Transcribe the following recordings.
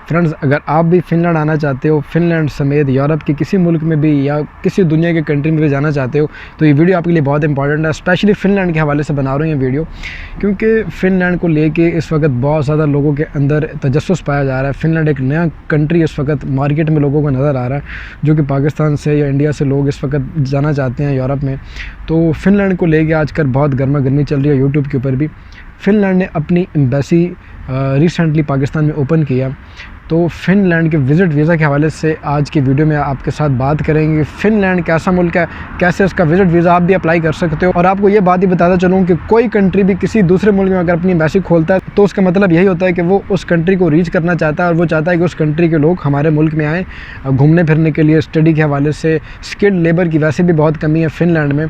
Friends, अगर आप भी फ़िनलैंड आना चाहते हो, फ़िनलैंड समेत यूरोप के किसी मुल्क में भी या किसी दुनिया के कंट्री में भी जाना चाहते हो, तो ये वीडियो आपके लिए बहुत इंपॉर्टेंट है। स्पेशली फ़िनलैंड के हवाले से बना रहा हूँ ये वीडियो, क्योंकि फ़िनलैंड को लेके इस वक्त बहुत ज़्यादा लोगों के अंदर तजस्सुस पाया जा रहा है। फ़िनलैंड एक नया कंट्री इस वक्त मार्केट में लोगों को नज़र आ रहा है, जो कि पाकिस्तान से या इंडिया से लोग इस वक्त जाना चाहते हैं यूरोप में। तो फ़िनलैंड को लेके आजकल बहुत गर्मा गर्मी चल रही है यूट्यूब के ऊपर भी। फ़िनलैंड ने अपनी एम्बेसी रिसेंटली पाकिस्तान में ओपन किया। तो फ़िनलैंड के विज़िट वीज़ा के हवाले से आज की वीडियो में आपके साथ बात करेंगे। फ़िनलैंड कैसा मुल्क है, कैसे उसका विज़िट वीज़ा आप भी अप्लाई कर सकते हो। और आपको ये बात ही बताता चलूँ कि कोई कंट्री भी किसी दूसरे मुल्क में अगर अपनी एम्बेसी खोलता है तो उसका मतलब यही होता है कि वो उस कंट्री को रीच करना चाहता है, और वो चाहता है कि उस कंट्री के लोग हमारे मुल्क में आएँ घूमने फिरने के लिए। स्टडी के हवाले से स्किल्ड लेबर की वैसे भी बहुत कमी है फ़िनलैंड में।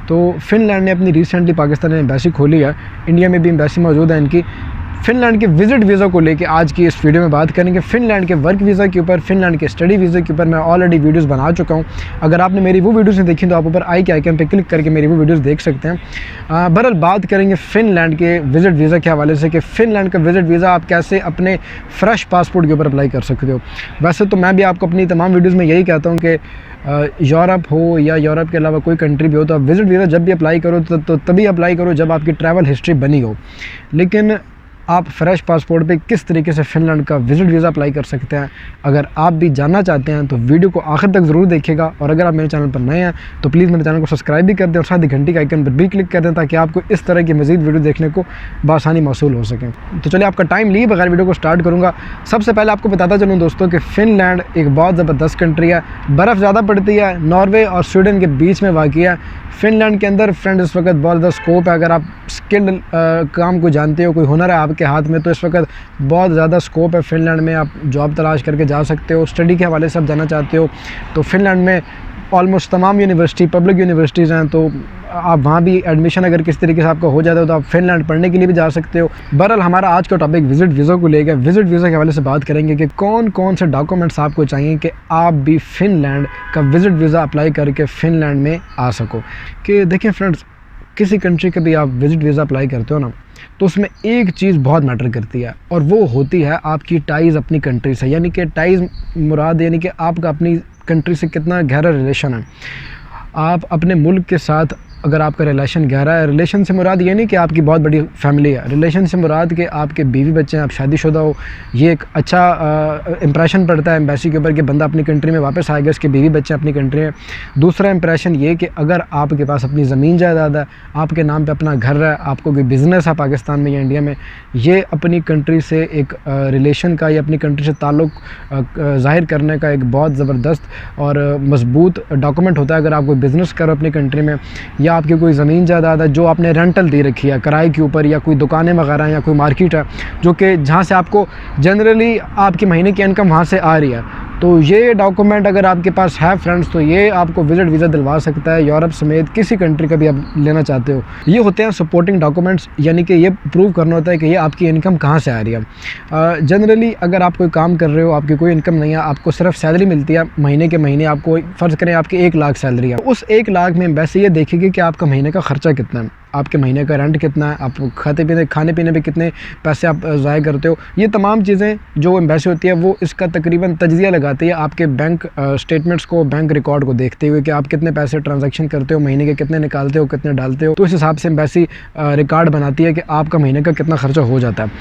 तो फ़िनलैंड ने अपनी रिसेंटली पाकिस्तान में एम्बेसी खोली है, इंडिया में भी एम्बेसी मौजूद है इनकी। फ़िनलैंड के विज़िट वीज़ा को लेके आज की इस वीडियो में बात करेंगे। फ़िनलैंड के वर्क वीज़ा के ऊपर, फ़िनलैंड के स्टडी वीज़ा के ऊपर मैं ऑलरेडी वीडियोस बना चुका हूं। अगर आपने मेरी वो वीडियोस नहीं देखी तो आप ऊपर आई के आइकन पे क्लिक करके मेरी वो वीडियोस देख सकते हैं। बहरहाल बात करेंगे फ़िनलैंड के विज़िट वीज़ा के हवाले से कि फ़िनलैंड का विज़िट वीज़ा आप कैसे अपने फ्रेश पासपोर्ट के ऊपर अप्लाई कर सकते हो। वैसे तो मैं भी आपको अपनी तमाम वीडियोज़ में यही कहता हूँ कि यूरोप हो या यूरोप के अलावा कोई कंट्री भी हो, तो आप विज़िट वीज़ा जब भी अप्लाई करो तो तभी अप्लाई करो जब आपकी ट्रैवल हिस्ट्री बनी हो। लेकिन आप फ्रेश पासपोर्ट पे किस तरीके से फ़िनलैंड का विज़िट वीज़ा अप्लाई कर सकते हैं, अगर आप भी जानना चाहते हैं तो वीडियो को आखिर तक ज़रूर देखिएगा। और अगर आप मेरे चैनल पर नए हैं तो प्लीज़ मेरे चैनल को सब्सक्राइब भी कर दें और साथ ही घंटी के आइकन पर भी क्लिक कर दें, ताकि आपको इस तरह की मज़ीद वीडियो देखने को बआसानी मौसूल हो सकें। तो चलिए आपका टाइम लिए बगैर वीडियो को स्टार्ट करूँगा। सबसे पहले आपको बताता चलूँ दोस्तों कि फ़िनलैंड एक बहुत ज़बरदस्त कंट्री है। बर्फ़ ज़्यादा पड़ती है, नॉर्वे और स्वीडन के बीच में वाक़ है। फ़िनलैंड के अंदर फ्रेंड इस वक्त बहुत ज़्यादा स्कोप है। अगर आप स्किल्ड काम को जानते हो, कोई हुनर है आपके हाथ में, तो इस वक्त बहुत ज़्यादा स्कोप है फ़िनलैंड में। आप जॉब तलाश करके जा सकते हो। स्टडी के हवाले से आप जाना चाहते हो तो फ़िनलैंड में ऑलमोस्ट तमाम यूनिवर्सिटी पब्लिक यूनिवर्सिटीज़ हैं, तो आप वहाँ भी एडमिशन अगर किस तरीके से आपका हो जाता है तो आप फ़िनलैंड पढ़ने के लिए भी जा सकते हो। बहरहाल हमारा आज का टॉपिक विज़िट वीज़ा को लेकर। विज़िट वीज़ा के हवाले से बात करेंगे कि कौन कौन से डॉक्यूमेंट्स आपको चाहिए कि आप भी फ़िनलैंड का विज़िट वीज़ा अप्लाई करके फ़िनलैंड में आ सको। कि देखिए फ्रेंड्स, किसी कंट्री का भी आप विज़िट वीज़ा अप्लाई करते हो ना, तो उसमें एक चीज़ बहुत मैटर करती है, और वो होती है आपकी टाइज़ अपनी कंट्री से। यानी कि टाइज़ मुराद यानी कि आपका अपनी कंट्री से कितना गहरा रिलेशन है। आप अपने मुल्क के साथ अगर आपका रिलेशन गहरा है, रिलेशन से मुराद ये नहीं कि आपकी बहुत बड़ी फैमिली है, रिलेशन से मुराद कि आपके बीवी बच्चे हैं, आप शादीशुदा हो, ये एक अच्छा इंप्रेशन पड़ता है एम्बेसी के ऊपर कि बंदा अपनी कंट्री में वापस आएगा, इसके बीवी बच्चे अपनी कंट्री में। दूसरा इंप्रेशन ये कि अगर आपके पास अपनी ज़मीन जायदाद है, आपके नाम पे अपना घर है, आपको कोई बिज़नेस है पाकिस्तान में या इंडिया में, ये अपनी कंट्री से एक रिलेशन का या अपनी कंट्री से ताल्लुक़ ज़ाहिर करने का एक बहुत ज़बरदस्त और मजबूत डॉक्यूमेंट होता है। अगर आप कोई बिज़नेस करो अपनी कंट्री में, या आपकी कोई ज़मीन जायदाद है जो आपने रेंटल दे रखी है किराए के ऊपर, या कोई दुकानें वगैरह या कोई मार्केट है जो कि जहाँ से आपको जनरली आपकी महीने की इनकम वहाँ से आ रही है, तो ये डॉक्यूमेंट अगर आपके पास है फ्रेंड्स, तो ये आपको विज़िट वीज़ा दिलवा सकता है यूरोप समेत किसी कंट्री का भी आप लेना चाहते हो। ये होते हैं सपोर्टिंग डॉक्यूमेंट्स, यानी कि ये प्रूव करना होता है कि ये आपकी इनकम कहाँ से आ रही है। जनरली अगर आप कोई काम कर रहे हो, आपकी कोई इनकम नहीं है, आपको सिर्फ सैलरी मिलती है महीने के महीने, आपको फ़र्ज़ करें आपकी 1 लाख सैलरी है, उस 1 लाख में वैसे ये देखेगी कि आपका महीने का ख़र्चा कितना है, आपके महीने का रेंट कितना है, आप खाने पीने पे कितने पैसे आप ज़ाया करते हो। ये तमाम चीज़ें जो एम्बेसी होती है वो इसका तकरीबन तज्ज़िया लगाती है आपके बैंक स्टेटमेंट्स को, बैंक रिकॉर्ड को देखते हुए कि आप कितने पैसे ट्रांजैक्शन करते हो, महीने के कितने निकालते हो, कितने डालते हो। तो इस हिसाब से एम्बेसी रिकॉर्ड बनाती है कि आपका महीने का कितना ख़र्चा हो जाता है।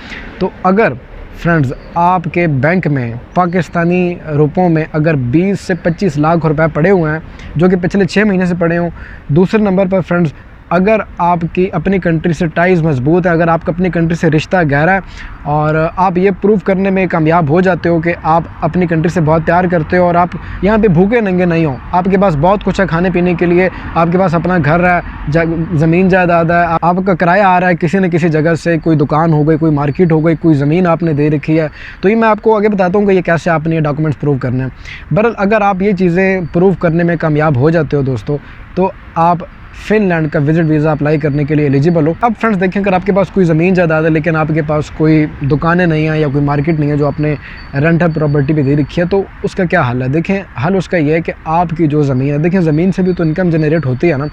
तो अगर फ्रेंड्स आपके बैंक में पाकिस्तानी रुपयों में अगर 20 से 25 लाख रुपए पड़े हुए हैं, जो कि पिछले 6 महीने से पड़े हों। दूसरे नंबर पर फ्रेंड्स, अगर आपकी अपनी कंट्री से टाइज़ मजबूत है, अगर आपका अपनी कंट्री से रिश्ता गहरा है, और आप ये प्रूव करने में कामयाब हो जाते हो कि आप अपनी कंट्री से बहुत प्यार करते हो और आप यहाँ पे भूखे नंगे नहीं हो, आपके पास बहुत कुछ है खाने पीने के लिए, आपके पास अपना घर है, ज़मीन जायदाद है, आपका किराया आ रहा है किसी न किसी जगह से, कोई दुकान हो गई, कोई मार्केट हो गई, कोई ज़मीन आपने दे रखी है, तो ये मैं आपको आगे बताता हूँ कि ये कैसे आपने ये डॉक्यूमेंट्स प्रूव करने हैं। बहरहाल अगर आप ये चीज़ें प्रूव करने में कामयाब हो जाते हो दोस्तों, तो आप फिनलैंड का विजिट वीज़ा अप्लाई करने के लिए एलिजिबल हो। अब फ्रेंड्स देखें, अगर आपके पास कोई ज़मीन जायदाद है लेकिन आपके पास कोई दुकानें नहीं हैं या कोई मार्केट नहीं है जो आपने रेंटल प्रॉपर्टी पे दे रखी है, तो उसका क्या हल है? देखें, हल उसका ये है कि आपकी जो ज़मीन है, देखें ज़मीन से भी तो इनकम जनरेट होती है ना।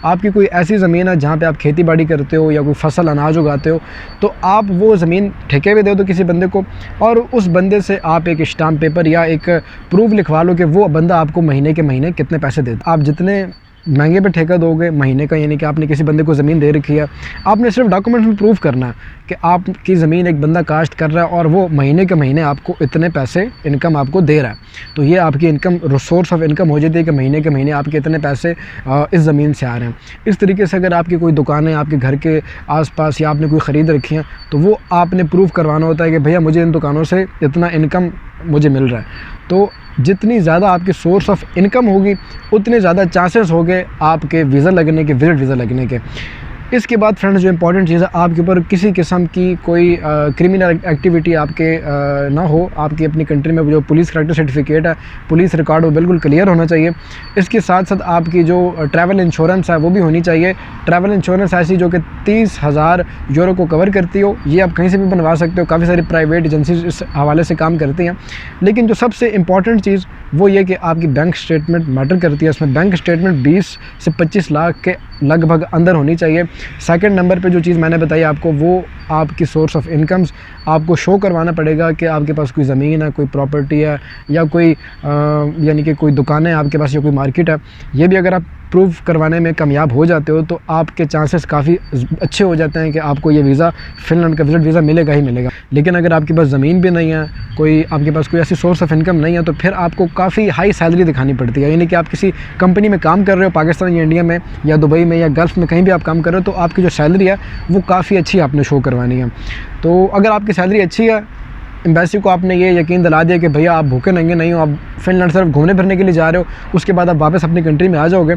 आपकी कोई ऐसी ज़मीन है जहाँ पे आप खेती बाड़ी करते हो या कोई फसल अनाज उगाते हो, तो आप वो ज़मीन ठेके पे दे दो किसी बंदे को, और उस बंदे से आप एक स्टाम्प पेपर या एक प्रूफ लिखवा लो कि वो बंदा आपको महीने के महीने कितने पैसे देता। आप जितने महंगे पे ठेका दोगे महीने का, यानी कि आपने किसी बंदे को ज़मीन दे रखी है, आपने सिर्फ डॉक्यूमेंट्स में प्रूफ करना है कि आपकी ज़मीन एक बंदा काश्त कर रहा है और वो महीने के महीने आपको इतने पैसे इनकम आपको दे रहा है। तो ये आपकी इनकम, सोर्स ऑफ इनकम हो जाती है कि महीने के महीने आपके इतने पैसे इस ज़मीन से आ रहे हैं। इस तरीके से अगर आपकी कोई दुकानें आपके घर के आसपास या आपने कोई ख़रीद रखी हैं, तो वो आपने प्रूफ करवाना होता है कि भैया मुझे इन दुकानों से इतना इनकम मुझे मिल रहा है। तो जितनी ज़्यादा आपकी सोर्स ऑफ इनकम होगी उतने ज़्यादा चांसेस होंगे आपके वीज़ा लगने के, विजिट वीज़ा लगने के। इसके बाद फ्रेंड्स जो इंपॉर्टेंट चीज़ है, आपके ऊपर किसी किस्म की कोई क्रिमिनल एक्टिविटी आपके ना हो। आपकी अपनी कंट्री में जो पुलिस करैक्टर सर्टिफिकेट है, पुलिस रिकॉर्ड वो बिल्कुल क्लियर होना चाहिए। इसके साथ साथ आपकी जो ट्रैवल इंश्योरेंस है वो भी होनी चाहिए। ट्रैवल इंश्योरेंस ऐसी जो कि 30,000 यूरो को कवर करती हो। ये आप कहीं से भी बनवा सकते हो, काफ़ी सारी प्राइवेट एजेंसीज इस हवाले से काम करती हैं। लेकिन जो सबसे इम्पॉर्टेंट चीज़ वो ये कि आपकी बैंक स्टेटमेंट मैटर करती है। उसमें बैंक स्टेटमेंट 20 से 25 लाख के लगभग अंदर होनी चाहिए। सेकंड नंबर पे जो चीज़ मैंने बताई आपको, वो आपकी सोर्स ऑफ इनकम्स आपको शो करवाना पड़ेगा कि आपके पास कोई ज़मीन है, कोई प्रॉपर्टी है या कोई यानी कि कोई दुकानें आपके पास या कोई मार्केट है। ये भी अगर आप प्रूफ करवाने में कामयाब हो जाते हो तो आपके चांसेस काफ़ी अच्छे हो जाते हैं कि आपको ये वीज़ा, फिनलैंड का विजिट वीज़ा मिलेगा ही मिलेगा। लेकिन अगर आपके पास ज़मीन भी नहीं है, कोई आपके पास कोई ऐसी सोर्स ऑफ इनकम नहीं है, तो फिर आपको काफ़ी हाई सैलरी दिखानी पड़ती है। यानी कि आप किसी कंपनी में काम कर रहे हो, पाकिस्तान या इंडिया में या दुबई में या गल्फ़ में कहीं भी आप काम कर रहे हो, तो आपकी जो सैलरी है वो काफ़ी अच्छी आपने शो करवानी है। तो अगर आपकी सैलरी अच्छी है, एम्बेसी को आपने ये यकीन दिला दिया कि भैया आप भूखे नंगे नहीं हो, आप फिनलैंड सिर्फ घूमने फिरने के लिए जा रहे हो, उसके बाद आप वापस अपनी कंट्री में आ जाओगे,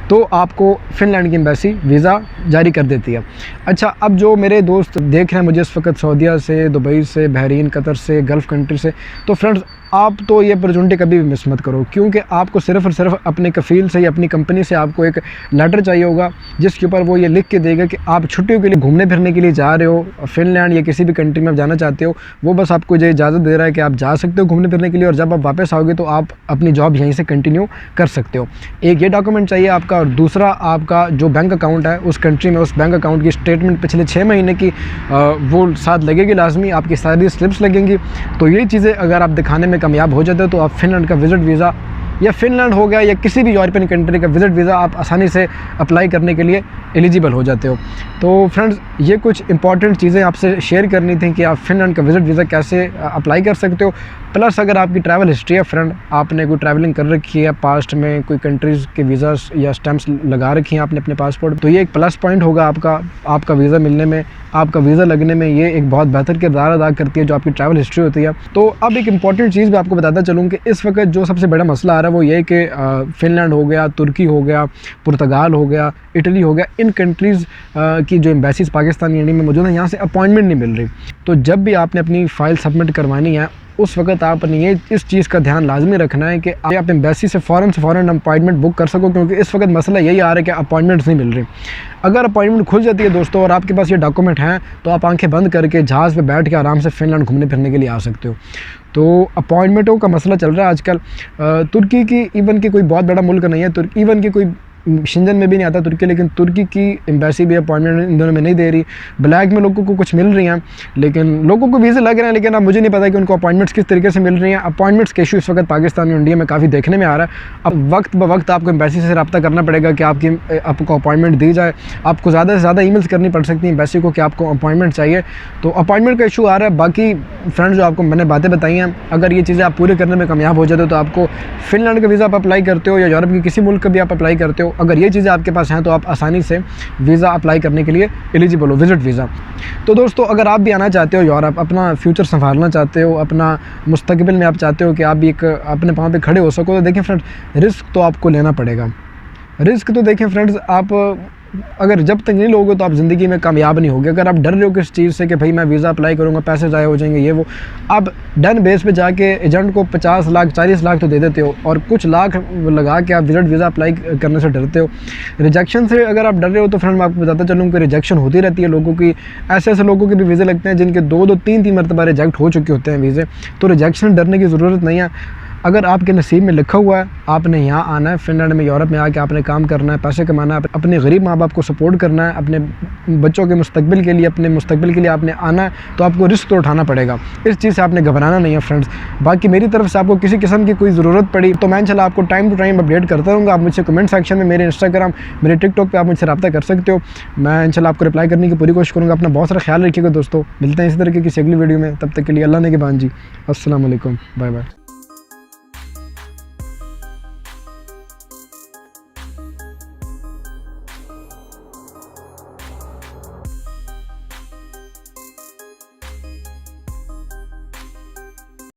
तो आपको फिनलैंड की एम्बेसी वीज़ा जारी कर देती है। अच्छा, अब जो मेरे दोस्त देख रहे हैं मुझे इस वक्त सऊदीया से, दुबई से, बहरीन, कतर से, गल्फ़ कंट्री से, तो फ्रेंड्स आप तो ये अपॉर्चुनिटी कभी भी मिस मत करो, क्योंकि आपको सिर्फ़ और सिर्फ अपने कफ़ील से या अपनी कंपनी से आपको एक लेटर चाहिए होगा जिसके ऊपर वो ये लिख के देगा कि आप छुट्टियों के लिए घूमने फिरने के लिए जा रहे हो, फिनलैंड या किसी भी कंट्री में आप जाना चाहते हो। वो बस आपको ये इजाज़त दे रहा है कि आप जा सकते हो घूमने फिरने के लिए, और जब आप वापस आओगे तो आप अपनी जॉब यहीं से कंटिन्यू कर सकते हो। एक ये डॉक्यूमेंट चाहिए आपका, और दूसरा आपका जो बैंक अकाउंट है उस कंट्री में, उस बैंक अकाउंट की स्टेटमेंट पिछले 6 महीने की वो साथ लगेगी लाजमी, आपकी सारी स्लिप्स लगेंगी। तो ये चीज़ें अगर आप दिखाने में कामयाब हो जाते हो तो आप फिनलैंड का विजिट वीज़ा, या फिनलैंड हो गया या किसी भी यूरोपियन कंट्री का विजिट वीज़ा, आप आसानी से अप्लाई करने के लिए एलिजिबल हो जाते हो। तो फ्रेंड्स ये कुछ इंपॉर्टेंट चीज़ें आपसे शेयर करनी थी कि आप फिनलैंड का विजिट वीज़ा कैसे अप्लाई कर सकते हो। प्लस अगर आपकी ट्रैवल हिस्ट्री है फ्रेंड, आपने कोई ट्रैवलिंग कर रखी है पास्ट में, कोई कंट्रीज़ के वीज़ास या स्टैम्प्स लगा रखी हैं आपने अपने पासपोर्ट, तो ये एक प्लस पॉइंट होगा आपका वीज़ा मिलने में, आपका वीज़ा लगने में। ये एक बहुत बेहतर किरदार अदा करती है जो आपकी ट्रैवल हिस्ट्री होती है। तो अब एक इंपॉर्टेंट चीज़ भी आपको बताता चलूँ कि इस वक्त जो सबसे बड़ा मसला आ रहा है वो ये कि फिनलैंड हो गया, तुर्की हो गया, पुर्तगाल हो गया, इटली हो गया, इन कंट्रीज़ की जो एम्बेसीज़ पाकिस्तान इंडिया में मौजूद है, यहाँ से अपॉइंटमेंट नहीं मिल रही। तो जब भी आपने अपनी फ़ाइल सबमिट करवानी है उस वक्त आपने ये इस चीज़ का ध्यान लाजमी रखना है कि आप एम्बेसी से फ़ौरन अपॉइंटमेंट बुक कर सको, क्योंकि इस वक्त मसला यही आ रहा है कि अपॉइंटमेंट्स नहीं मिल रही। अगर अपॉइंटमेंट खुल जाती है दोस्तों और आपके पास ये डॉक्यूमेंट हैं, तो आप आंखें बंद करके जहाज़ पे बैठ के आराम से फिनलैंड घूमने फिरने के लिए आ सकते हो। तो अपॉइंटमेंटों का मसला चल रहा है आजकल। तुर्की की इवन की कोई बहुत बड़ा मुल्क नहीं है, इवन की कोई शेंजन में भी नहीं आता तुर्की, लेकिन तुर्की की एम्बेसी भी अपॉइंटमेंट इन दोनों में नहीं दे रही। ब्लैक में लोगों को कुछ मिल रही हैं, लेकिन लोगों को वीज़े लग रहे हैं, लेकिन अब मुझे नहीं पता कि उनको अपॉइंटमेंट्स किस तरीके से मिल रही हैं। अपॉइंटमेंट्स का इशू इस वक्त पाकिस्तान और इंडिया में काफ़ी देखने में आ रहा है। अब वक्त ब वक्त आपको एम्बेसी से रब्ता करना पड़ेगा कि आपको अपॉइंटमेंट दी जाए। आपको ज़्यादा से ज़्यादा ईमेल्स करनी पड़ सकती हैं एम्बेसी को कि आपको अपॉइंटमेंट चाहिए। तो अपॉइंटमेंट का इशू आ रहा है। बाकी फ्रेंड्स जो आपको मैंने बातें बताई हैं, अगर ये चीज़ें आप पूरे करने में कामयाब हो जाते हो तो आपको फिनलैंड का वीज़ा आप अप्लाई करते हो या यूरोप के किसी मुल्क का भी आप अप्लाई करते हो, अगर ये चीज़ें आपके पास हैं तो आप आसानी से वीज़ा अप्लाई करने के लिए एलिजिबल हो, विजिट वीज़ा। तो दोस्तों अगर आप भी आना चाहते हो यूरोप, अपना फ्यूचर संभालना चाहते हो, अपना मुस्तकबिल में आप चाहते हो कि आप भी एक अपने पाँव पे खड़े हो सको, तो देखिए फ्रेंड्स रिस्क तो आपको लेना पड़ेगा। रिस्क तो देखें फ्रेंड्स, आप अगर जब तक नहीं लोगे तो आप ज़िंदगी में कामयाब नहीं होगे। अगर आप डर रहे हो किस चीज़ से कि भाई मैं वीज़ा अप्लाई करूँगा, पैसे ज़ाया हो जाएंगे, ये वो, आप डन बेस पे जाके एजेंट को 50 लाख 40 लाख तो दे देते हो और कुछ लाख लगा के आप विजिट वीज़ा अप्लाई करने से डरते हो। रिजेक्शन से अगर आप डर रहे हो तो फ्रेंड मैं आपको बताता चलूँ कि रिजेक्शन होती रहती है लोगों की। ऐसे ऐसे लोगों के भी वीज़े लगते हैं जिनके 2-2 3-3 मरतबा रिजेक्ट हो चुके होते हैं वीज़े। तो रिजेक्शन डरने की ज़रूरत नहीं है। अगर आपके नसीब में लिखा हुआ है आपने यहाँ आना है, फिनलैंड में, यूरोप में आके आपने काम करना है, पैसे कमाना है, अपने गरीब माँ बाप को सपोर्ट करना है, अपने बच्चों के मुस्तकबिल के लिए, अपने मुस्तकबिल के लिए आपने आना है, तो आपको रिस्क तो उठाना पड़ेगा। इस चीज़ से आपने घबराना नहीं है फ्रेंड्स। बाकी मेरी तरफ से आपको किसी किस्म की कोई ज़रूरत पड़ी तो मैं इंशाल्लाह आपको टाइम टू टाइम अपडेट करता रहूँगा। आप मुझसे कमेंट सेक्शन में, मेरे इंस्टाग्राम, मेरे टिकटॉक पर आप मुझसे रब्ता कर सकते हो। मैं इंशाल्लाह आपको रिप्लाई करने की पूरी कोशिश करूँगा। अपना बहुत सारा ख्याल रखिएगा दोस्तों। मिलते हैं इसी तरह की किसी अगली वीडियो में, तब तक के लिए अल्लाह ने के बान जी, अस्सलाम वालेकुम, बाय बाय।